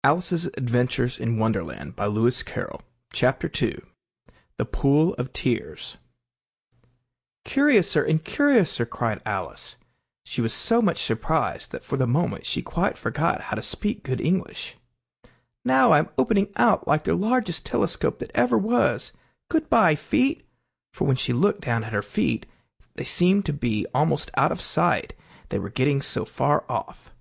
Alice's Adventures in Wonderland by Lewis Carroll. Chapter 2. The Pool of Tears. "Curiouser and curiouser!" cried Alice. She was so much surprised that for the moment she quite forgot how to speak good English. "Now I'm opening out like the largest telescope that ever was. Good-bye, feet!" For when she looked down at her feet, they seemed to be almost out of sight, they were getting so far off.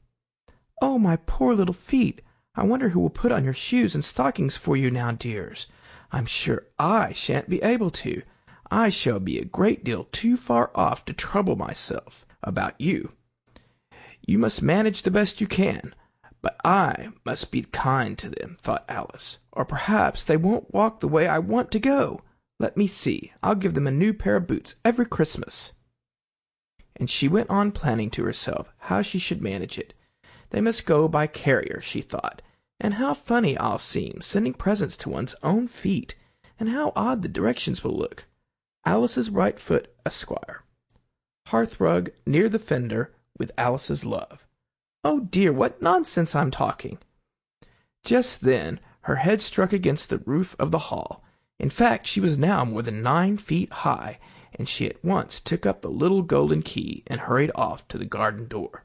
"Oh, my poor little feet! I wonder who will put on your shoes and stockings for you now, dears. I'm sure I shan't be able to. I shall be a great deal too far off to trouble myself about you. You must manage the best you can, but I must be kind to them," thought Alice, "or perhaps they won't walk the way I want to go. Let me see, I'll give them a new pair of boots every Christmas." And she went on planning to herself how she should manage it. They must go by carrier, she thought, and how funny I'll seem, sending presents to one's own feet, and how odd the directions will look. Alice's right foot, Esquire. Hearthrug near the fender, with Alice's love. Oh dear, what nonsense I'm talking! Just then her head struck against the roof of the hall. In fact, she was now more than 9 feet high, and she at once took up the little golden key and hurried off to the garden door.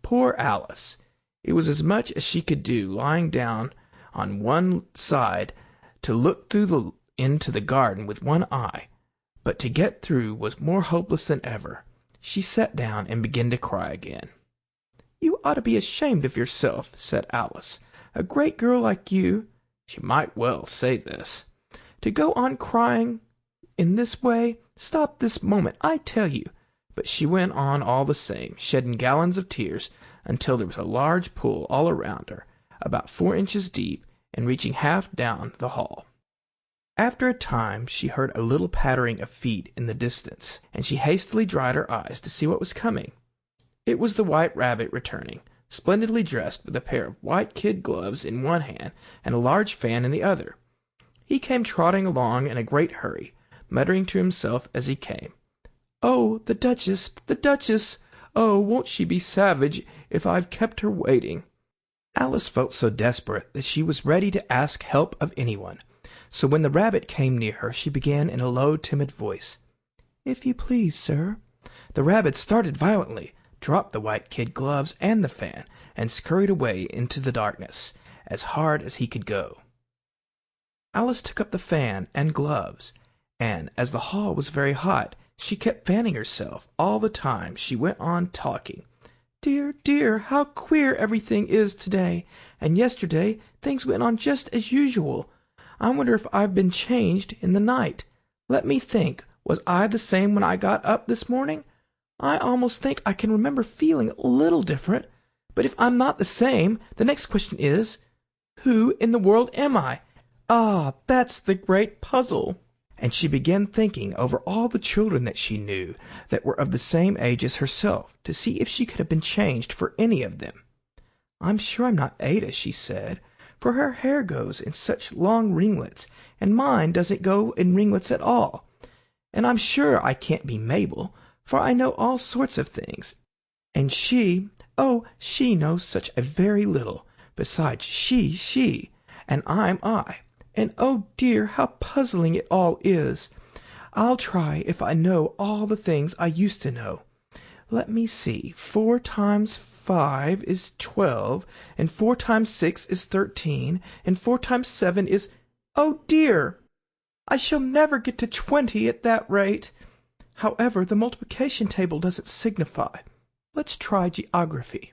Poor Alice! It was as much as she could do, lying down on one side, to look into the garden with one eye, but to get through was more hopeless than ever. She sat down and began to cry again. "You ought to be ashamed of yourself," said Alice. "A great girl like you," she might well say this, "to go on crying in this way. Stop this moment, I tell you." But she went on all the same, shedding gallons of tears, until there was a large pool all around her, about 4 inches deep, and reaching half down the hall. After a time she heard a little pattering of feet in the distance, and she hastily dried her eyes to see what was coming. It was the White Rabbit returning, splendidly dressed, with a pair of white kid gloves in one hand and a large fan in the other. He came trotting along in a great hurry, muttering to himself as he came, "Oh, the Duchess, the Duchess! Oh, won't she be savage if I've kept her waiting?" Alice felt so desperate that she was ready to ask help of anyone. So when the rabbit came near her, she began in a low, timid voice, "If you please, sir." The rabbit started violently, dropped the white kid gloves and the fan, and scurried away into the darkness, as hard as he could go. Alice took up the fan and gloves, and, as the hall was very hot, she kept fanning herself all the time she went on talking. "Dear, dear, how queer everything is today, and yesterday things went on just as usual. I wonder if I've been changed in the night. Let me think, was I the same when I got up this morning? I almost think I can remember feeling a little different. But if I'm not the same, the next question is, who in the world am I? Ah, that's the great puzzle." And she began thinking over all the children that she knew that were of the same age as herself, to see if she could have been changed for any of them. "I'm sure I'm not Ada," she said, "for her hair goes in such long ringlets, and mine doesn't go in ringlets at all. And I'm sure I can't be Mabel, for I know all sorts of things. And she, oh, she knows such a very little. Besides, she, and I'm I. And oh dear, how puzzling it all is. I'll try if I know all the things I used to know. Let me see, 4 times 5 is 12, and 4 times 6 is 13, and 4 times 7 is... Oh dear! I shall never get to 20 at that rate. However, the multiplication table doesn't signify. Let's try geography.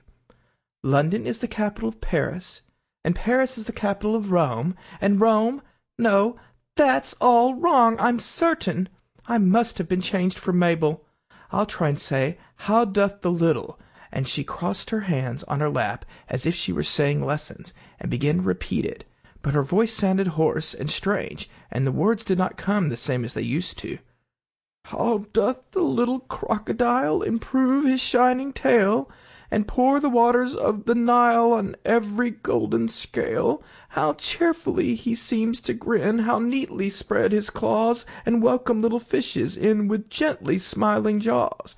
London is the capital of Paris, and Paris is the capital of Rome, and Rome... No, that's all wrong, I'm certain. I must have been changed for Mabel. I'll try and say, how doth the little... And she crossed her hands on her lap as if she were saying lessons, and began to repeat it. But her voice sounded hoarse and strange, and the words did not come the same as they used to. How doth the little crocodile improve his shining tail, and pour the waters of the Nile on every golden scale? How cheerfully he seems to grin, how neatly spread his claws, and welcome little fishes in with gently smiling jaws.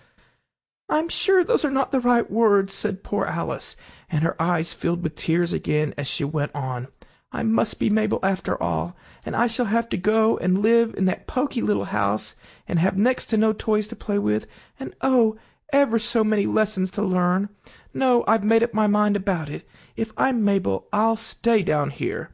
"I'm sure those are not the right words," said poor Alice, and her eyes filled with tears again as she went on. "I must be Mabel after all, and I shall have to go and live in that poky little house, and have next to no toys to play with, and oh, ever so many lessons to learn. No, I've made up my mind about it. If I'm Mabel, I'll stay down here.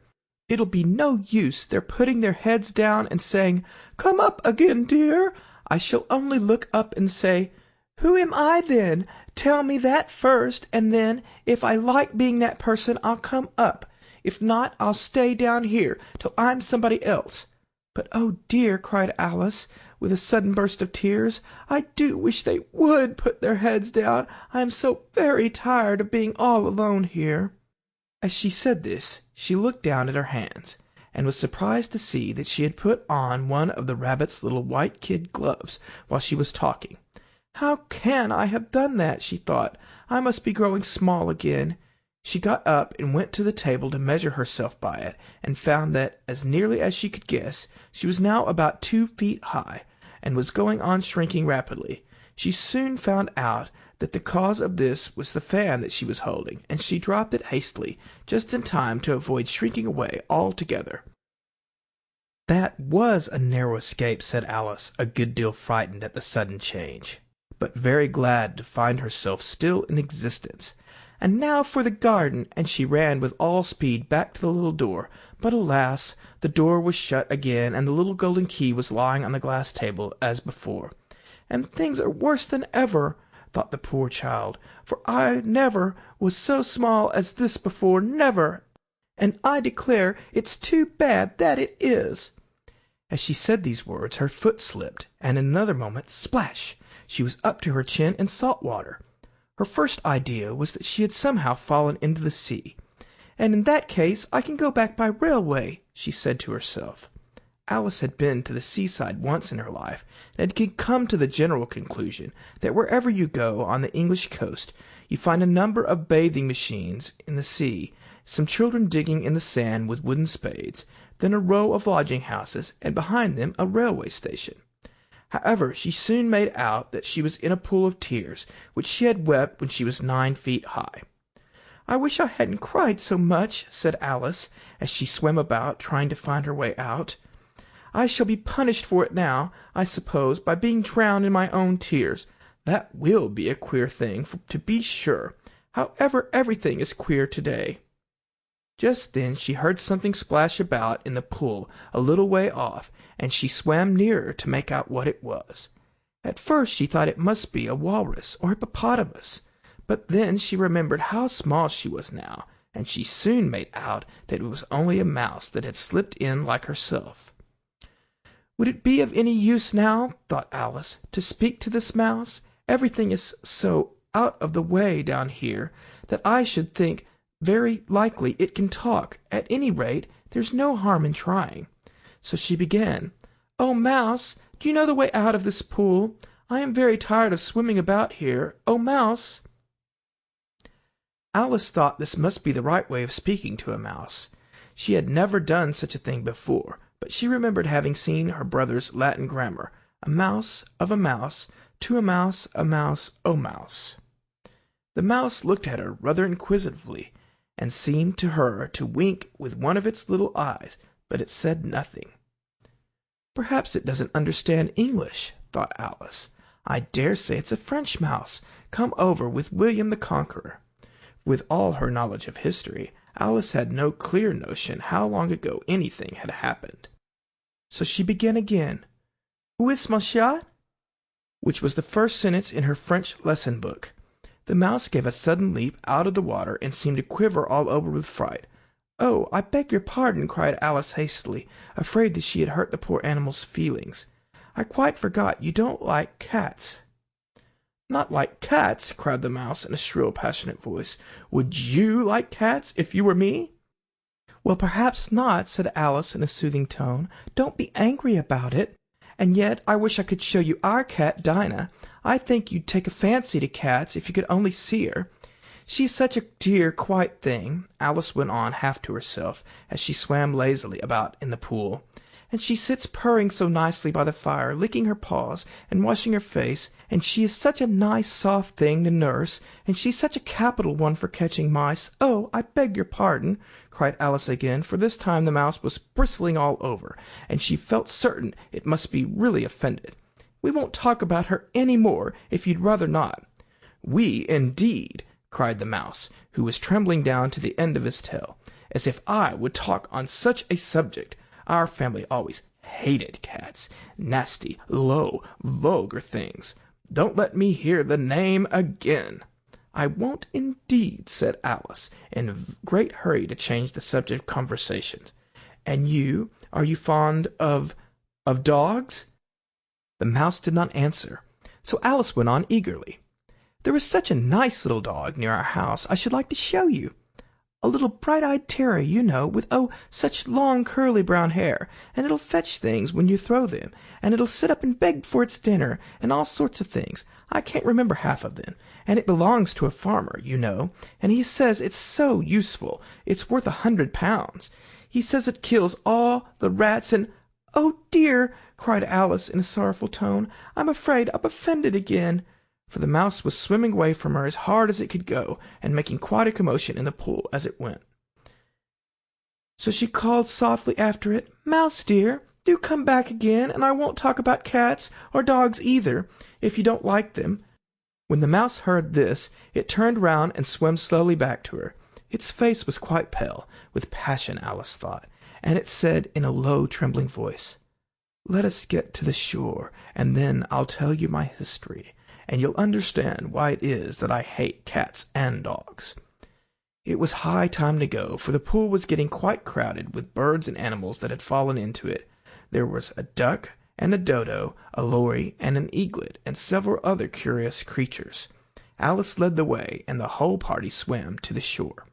It'll be no use their putting their heads down and saying, 'Come up again, dear.' I shall only look up and say, 'Who am I, then? Tell me that first, and then, if I like being that person, I'll come up. If not, I'll stay down here till I'm somebody else.' But, oh dear," cried Alice, with a sudden burst of tears, "I do wish they would put their heads down. I am so very tired of being all alone here." As she said this, she looked down at her hands, and was surprised to see that she had put on one of the rabbit's little white kid gloves while she was talking. "How can I have done that?" she thought. "I must be growing small again." She got up and went to the table to measure herself by it, and found that, as nearly as she could guess, she was now about 2 feet high, and was going on shrinking rapidly. She soon found out that the cause of this was the fan that she was holding, and she dropped it hastily, just in time to avoid shrinking away altogether. "That was a narrow escape," said Alice, a good deal frightened at the sudden change, but very glad to find herself still in existence. "And now for the garden," and she ran with all speed back to the little door. But alas, the door was shut again, and the little golden key was lying on the glass table as before. "And things are worse than ever," thought the poor child, "for I never was so small as this before, never, and I declare it's too bad, that it is." As she said these words, her foot slipped, and in another moment, splash, she was up to her chin in salt water. Her first idea was that she had somehow fallen into the sea. "And in that case I can go back by railway," she said to herself. Alice had been to the seaside once in her life, and had come to the general conclusion that wherever you go on the English coast, you find a number of bathing machines in the sea, some children digging in the sand with wooden spades, then a row of lodging-houses, and behind them a railway station. However, she soon made out that she was in a pool of tears, which she had wept when she was 9 feet high. "I wish I hadn't cried so much," said Alice, as she swam about, trying to find her way out. "I shall be punished for it now, I suppose, by being drowned in my own tears. That will be a queer thing, to be sure. However, everything is queer to-day." Just then she heard something splash about in the pool a little way off, and she swam nearer to make out what it was. At first she thought it must be a walrus or hippopotamus, but then she remembered how small she was now, and she soon made out that it was only a mouse that had slipped in like herself. "Would it be of any use now," thought Alice, "to speak to this mouse? Everything is so out of the way down here that I should think very likely it can talk. At any rate, there's no harm in trying." So she began, "Oh, Mouse, do you know the way out of this pool? I am very tired of swimming about here. Oh, Mouse!" Alice thought this must be the right way of speaking to a mouse. She had never done such a thing before, but she remembered having seen her brother's Latin grammar, a mouse of a mouse, to a mouse, oh mouse. The mouse looked at her rather inquisitively, and seemed to her to wink with one of its little eyes, but it said nothing. "Perhaps it doesn't understand English," thought Alice. "I dare say it's a French mouse, come over with William the Conqueror." With all her knowledge of history, Alice had no clear notion how long ago anything had happened. So she began again, "Où est mon chat?" which was the first sentence in her French lesson book. The mouse gave a sudden leap out of the water, and seemed to quiver all over with fright. "Oh, I beg your pardon," cried Alice hastily, afraid that she had hurt the poor animal's feelings. "I quite forgot you don't like cats." "Not like cats!" cried the mouse in a shrill, passionate voice. "Would you like cats if you were me?" "Well, perhaps not," said Alice in a soothing tone. "Don't be angry about it. And yet I wish I could show you our cat, Dinah. I think you'd take a fancy to cats if you could only see her. She's such a dear, quiet thing," Alice went on half to herself, as she swam lazily about in the pool. and she sits purring so nicely by the fire, licking her paws and washing her face, and she is such a nice soft thing to nurse, and she's such a capital one for catching mice. Oh, I beg your pardon, cried Alice again, for this time the mouse was bristling all over, and she felt certain it must be really offended. We won't talk about her any more, if you'd rather not. We, indeed, cried the mouse, who was trembling down to the end of his tail. As if I would talk on such a subject. Our family always hated cats. Nasty, low, vulgar things. Don't let me hear the name again. I won't indeed, said Alice, in a great hurry to change the subject of conversation. And you, are you fond of dogs? The mouse did not answer, so Alice went on eagerly. There is such a nice little dog near our house I should like to show you. A little bright-eyed terrier, you know, with, oh, such long curly brown hair, and it'll fetch things when you throw them, and it'll sit up and beg for its dinner, and all sorts of things. I can't remember half of them, and it belongs to a farmer, you know, and he says it's so useful, it's worth £100. He says it kills all the rats and— "Oh, dear!" cried Alice in a sorrowful tone. "I'm afraid I've offended again." For the mouse was swimming away from her as hard as it could go, and making quite a commotion in the pool as it went. So she called softly after it, "Mouse dear, do come back again, and I won't talk about cats, or dogs either, if you don't like them." When the mouse heard this, it turned round and swam slowly back to her. Its face was quite pale, with passion, Alice thought, and it said in a low, trembling voice, "Let us get to the shore, and then I'll tell you my history, and you'll understand why it is that I hate cats and dogs." It was high time to go, for the pool was getting quite crowded with birds and animals that had fallen into it. There was a duck and a dodo, a lory and an eaglet, and several other curious creatures. Alice led the way, and the whole party swam to the shore.